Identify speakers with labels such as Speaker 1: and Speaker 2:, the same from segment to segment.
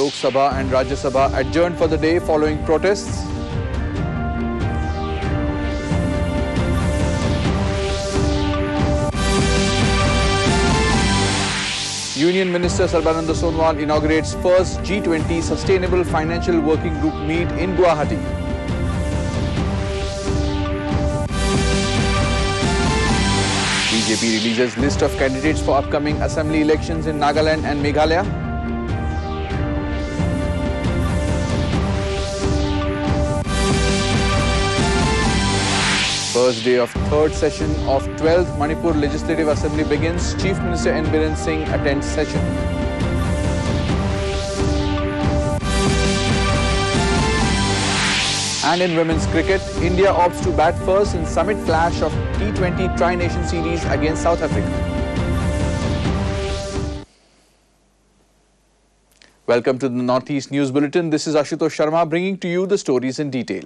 Speaker 1: Lok Sabha and Rajya Sabha adjourned for the day following protests. Union Minister Sarbananda Sonowal inaugurates first G20 Sustainable Financial Working Group meet in Guwahati. BJP releases list of candidates for upcoming assembly elections in Nagaland and Meghalaya. First day of third session of 12th Manipur Legislative Assembly begins. Chief Minister N. Biren Singh attends session. And in women's cricket, India opts to bat first in summit clash of T20 Tri-Nation Series against South Africa. Welcome to the Northeast News Bulletin. This is Ashutosh Sharma bringing to you the stories in detail.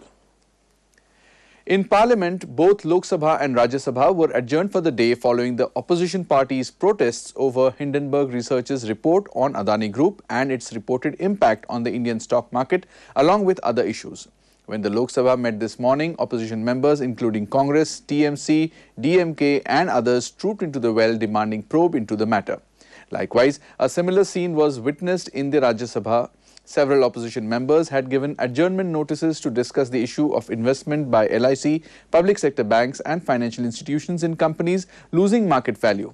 Speaker 1: In Parliament, both Lok Sabha and Rajya Sabha were adjourned for the day following the opposition party's protests over Hindenburg Research's report on Adani Group and its reported impact on the Indian stock market, along with other issues. When the Lok Sabha met this morning, opposition members including Congress, TMC, DMK and others trooped into the well demanding probe into the matter. Likewise, a similar scene was witnessed in the Rajya Sabha. Several opposition members had given adjournment notices to discuss the issue of investment by LIC, public sector banks and financial institutions in companies losing market value.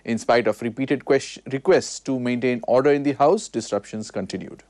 Speaker 1: In spite of repeated requests to maintain order in the House, disruptions continued.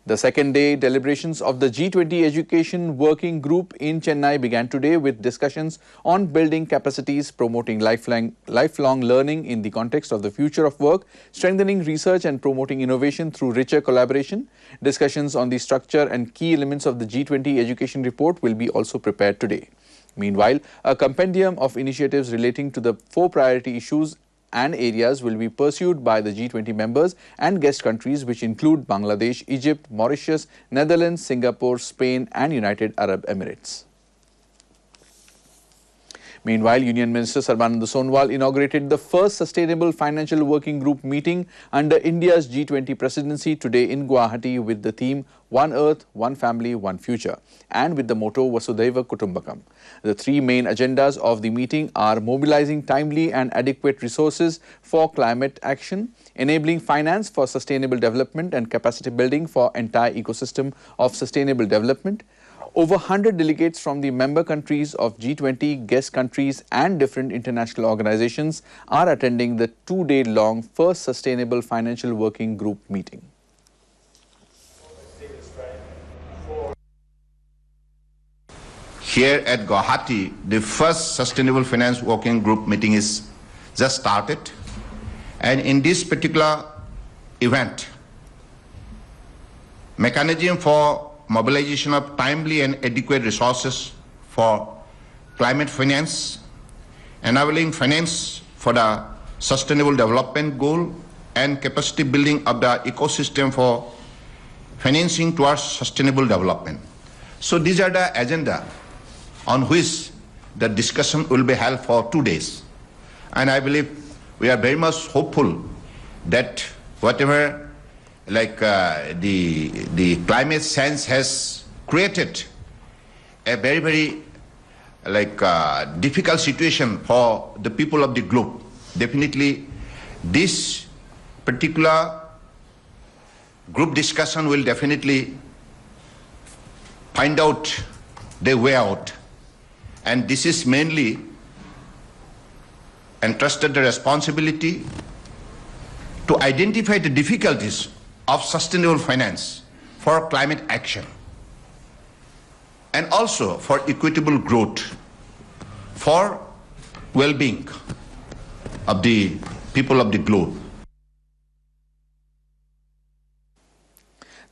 Speaker 1: The second day deliberations of the G20 Education Working Group in Chennai began today with discussions on building capacities, promoting lifelong learning in the context of the future of work, strengthening research and promoting innovation through richer collaboration. Discussions on the structure and key elements of the G20 Education Report will be also prepared today. Meanwhile, a compendium of initiatives relating to the 4 priority issues and areas will be pursued by the G20 members and guest countries, which include Bangladesh, Egypt, Mauritius, Netherlands, Singapore, Spain and United Arab Emirates. Meanwhile, Union Minister Sarbananda Sonowal inaugurated the first Sustainable Financial Working Group meeting under India's G20 presidency today in Guwahati with the theme One Earth, One Family, One Future and with the motto Vasudhaiva Kutumbakam. The 3 main agendas of the meeting are mobilizing timely and adequate resources for climate action, enabling finance for sustainable development and capacity building for entire ecosystem of sustainable development. Over 100 delegates from the member countries of G20, guest countries and different international organizations are attending the 2-day-long first Sustainable Financial Working Group meeting.
Speaker 2: Here at Guwahati, the first Sustainable Finance Working Group meeting is just started. And in this particular event, mechanism for mobilization of timely and adequate resources for climate finance, enabling finance for the sustainable development goal and capacity building of the ecosystem for financing towards sustainable development. So these are the agenda on which the discussion will be held for 2 days. And I believe we are very much hopeful that whatever the climate science has created a very difficult situation for the people of the globe. Definitely this particular group discussion will definitely find out the way out. And this is mainly entrusted the responsibility to identify the difficulties of sustainable finance for climate action and also for equitable growth, for well-being of the people of the globe.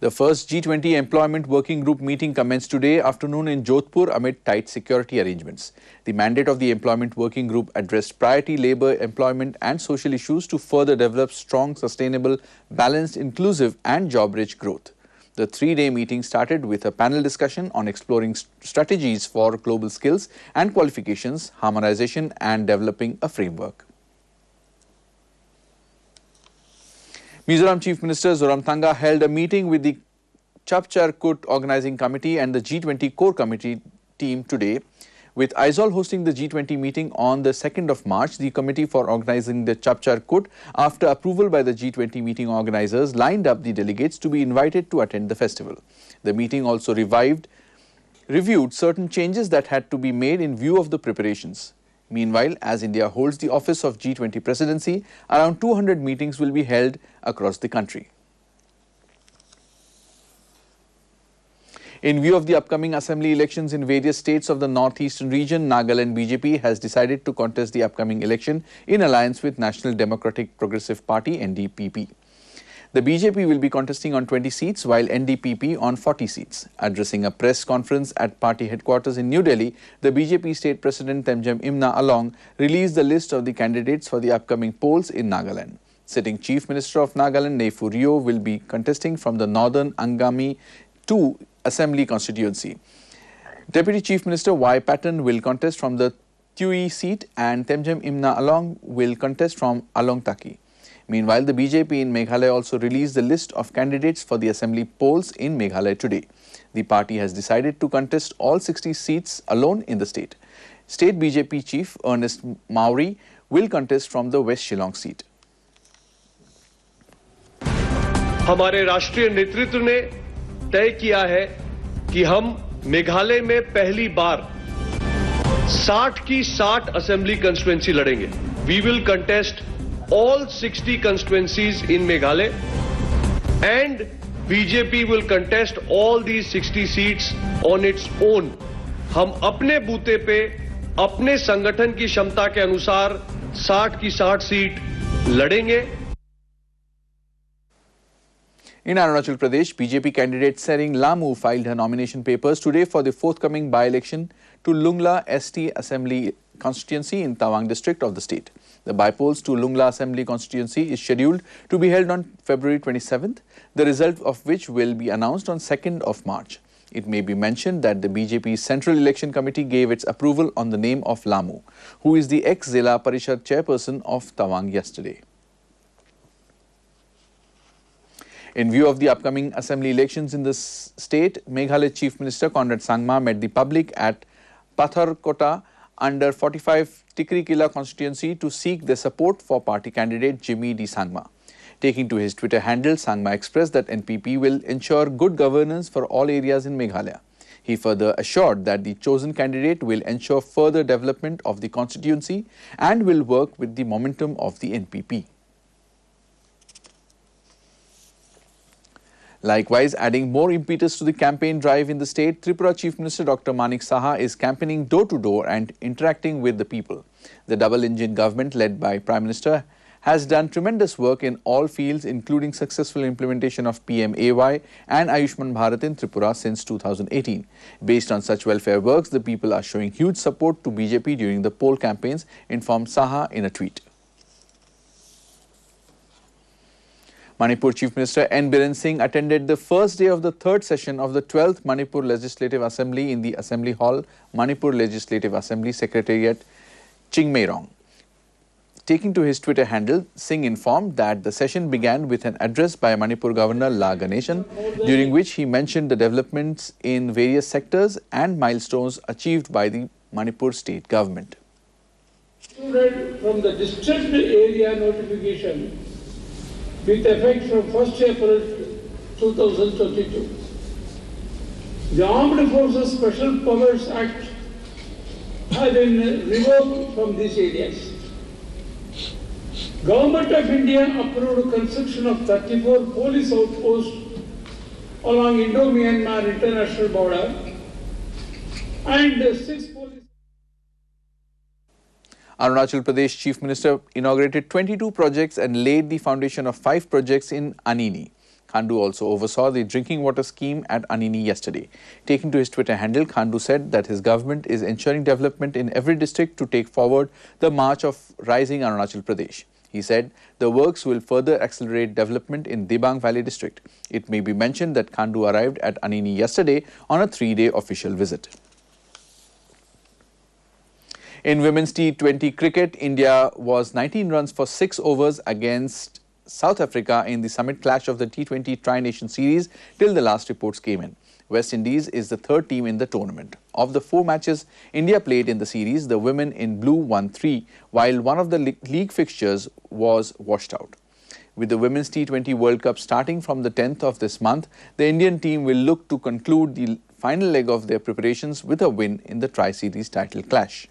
Speaker 1: The first G20 Employment Working Group meeting commenced today afternoon in Jodhpur amid tight security arrangements. The mandate of the Employment Working Group addressed priority labour, employment and social issues to further develop strong, sustainable, balanced, inclusive and job-rich growth. The three-day meeting started with a panel discussion on exploring strategies for global skills and qualifications, harmonization and developing a framework. Mizoram Chief Minister Zoramthanga held a meeting with the Chapchar-Kut Organizing Committee and the G20 Core Committee team today. With Aizawl hosting the G20 meeting on the 2nd of March, the committee for organizing the Chapchar-Kut, after approval by the G20 meeting organizers, lined up the delegates to be invited to attend the festival. The meeting also reviewed certain changes that had to be made in view of the preparations. Meanwhile, as India holds the office of G20 presidency, around 200 meetings will be held across the country. In view of the upcoming assembly elections in various states of the northeastern region, Nagaland BJP has decided to contest the upcoming election in alliance with National Democratic Progressive Party (NDPP). The BJP will be contesting on 20 seats while NDPP on 40 seats. Addressing a press conference at party headquarters in New Delhi, the BJP state president Temjam Imna Along released the list of the candidates for the upcoming polls in Nagaland. Sitting Chief Minister of Nagaland Neiphu Rio will be contesting from the northern Angami 2 Assembly constituency. Deputy Chief Minister Y. Patton will contest from the Tui seat and Temjam Imna Along will contest from Along Taki. Meanwhile, the BJP in Meghalaya also released the list of candidates for the assembly polls in Meghalaya today. The party has decided to contest all 60 seats alone in the state. State BJP Chief Ernest Maury will contest from the West Shillong seat.
Speaker 3: हमारे राष्ट्रीय नेतृत्व ने तय किया है कि हम मेघालय में पहली बार 60 की 60 असेंबली कंस्टिट्यूएंसी लड़ेंगे. We will contest all 60 constituencies in Meghalaya and BJP will contest all the 60 seats on its own. हम अपने बूते पे अपने संगठन की क्षमता के अनुसार 60 की 60 सीट लड़ेंगे.
Speaker 1: In Arunachal Pradesh, BJP candidate Sering Lamu filed her nomination papers today for the forthcoming by-election to Lungla ST Assembly constituency in Tawang district of the state. The by-polls to Lungla Assembly constituency is scheduled to be held on February 27th, the result of which will be announced on 2nd of March. It may be mentioned that the BJP Central Election Committee gave its approval on the name of Lamu, who is the ex-Zilla Parishad chairperson of Tawang yesterday. In view of the upcoming assembly elections in the state, Meghalaya Chief Minister Conrad Sangma met the public at Patharkota under 45 Tikrikila constituency to seek their support for party candidate Jimmy D. Sangma. Taking to his Twitter handle, Sangma expressed that NPP will ensure good governance for all areas in Meghalaya. He further assured that the chosen candidate will ensure further development of the constituency and will work with the momentum of the NPP. Likewise, adding more impetus to the campaign drive in the state, Tripura Chief Minister Dr. Manik Saha is campaigning door-to-door and interacting with the people. The double-engine government led by Prime Minister has done tremendous work in all fields, including successful implementation of PMAY and Ayushman Bharat in Tripura since 2018. Based on such welfare works, the people are showing huge support to BJP during the poll campaigns, informed Saha in a tweet. Manipur Chief Minister N. Biren Singh attended the first day of the third session of the 12th Manipur Legislative Assembly in the Assembly Hall, Manipur Legislative Assembly Secretariat, Chingmeirong. Taking to his Twitter handle, Singh informed that the session began with an address by Manipur Governor La Ganeshan, during which he mentioned the developments in various sectors and milestones achieved by the Manipur state government.
Speaker 4: From the district area notification with effect from 1st April 2022. The Armed Forces Special Powers Act has been revoked from these areas. Government of India approved construction of 34 police outposts along Indo-Myanmar international border and 6 police.
Speaker 1: Arunachal Pradesh Chief Minister inaugurated 22 projects and laid the foundation of 5 projects in Anini. Khandu also oversaw the drinking water scheme at Anini yesterday. Taking to his Twitter handle, Khandu said that his government is ensuring development in every district to take forward the march of rising Arunachal Pradesh. He said the works will further accelerate development in Dibang Valley district. It may be mentioned that Khandu arrived at Anini yesterday on a 3-day official visit. In women's T20 cricket, India was 19 runs for 6 overs against South Africa in the summit clash of the T20 Tri-Nation Series till the last reports came in. West Indies is the third team in the tournament. Of the 4 matches India played in the series, the women in blue won 3, while one of the league fixtures was washed out. With the Women's T20 World Cup starting from the 10th of this month, the Indian team will look to conclude the final leg of their preparations with a win in the Tri-Series title clash.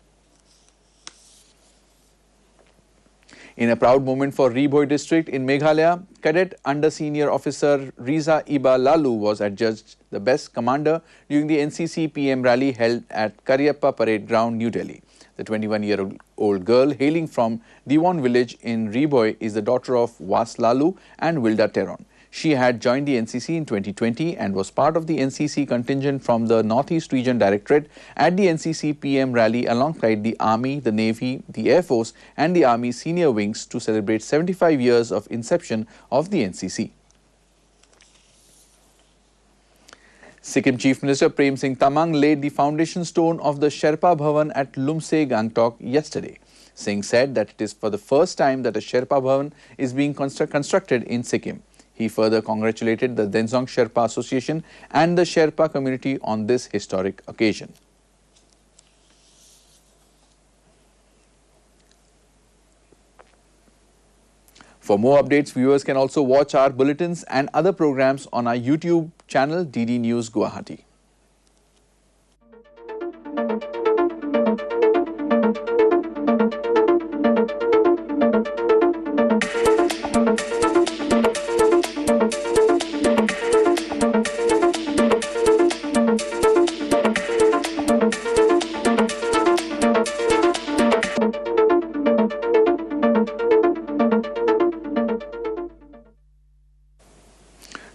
Speaker 1: In a proud moment for Ribhoi district in Meghalaya, Cadet Under Senior Officer Riza Iba Lalu was adjudged the best commander during the NCC PM rally held at Karyappa Parade Ground, New Delhi. The 21-year-old girl hailing from Diwan village in Ribhoi is the daughter of Was Lalu and Wilda Teron. She had joined the NCC in 2020 and was part of the NCC contingent from the Northeast Region Directorate at the NCC PM rally alongside the Army, the Navy, the Air Force and the Army senior wings to celebrate 75 years of inception of the NCC. Sikkim Chief Minister Prem Singh Tamang laid the foundation stone of the Sherpa Bhavan at Lumse, Gangtok yesterday. Singh said that it is for the first time that a Sherpa Bhavan is being constructed in Sikkim. He further congratulated the Denzong Sherpa Association and the Sherpa community on this historic occasion. For more updates, viewers can also watch our bulletins and other programs on our YouTube channel DD News Guwahati.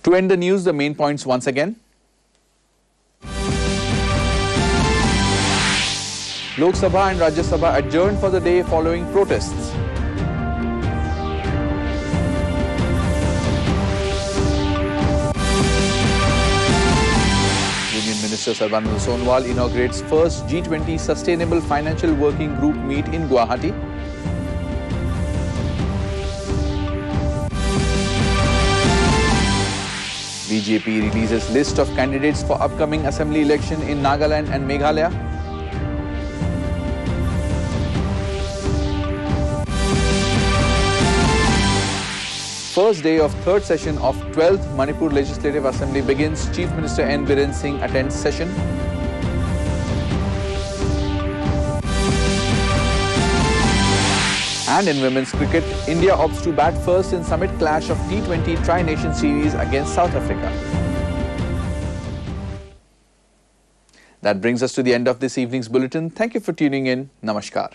Speaker 1: To end the news, the main points once again. Lok Sabha and Rajya Sabha adjourned for the day following protests. Union Minister Sarbananda Sonowal inaugurates first G20 Sustainable Financial Working Group meet in Guwahati. BJP releases list of candidates for upcoming assembly election in Nagaland and Meghalaya. First day of third session of 12th Manipur Legislative Assembly begins. Chief Minister N. Biren Singh attends session. And in women's cricket, India opts to bat first in summit clash of T20 Tri-Nation Series against South Africa. That brings us to the end of this evening's bulletin. Thank you for tuning in. Namaskar.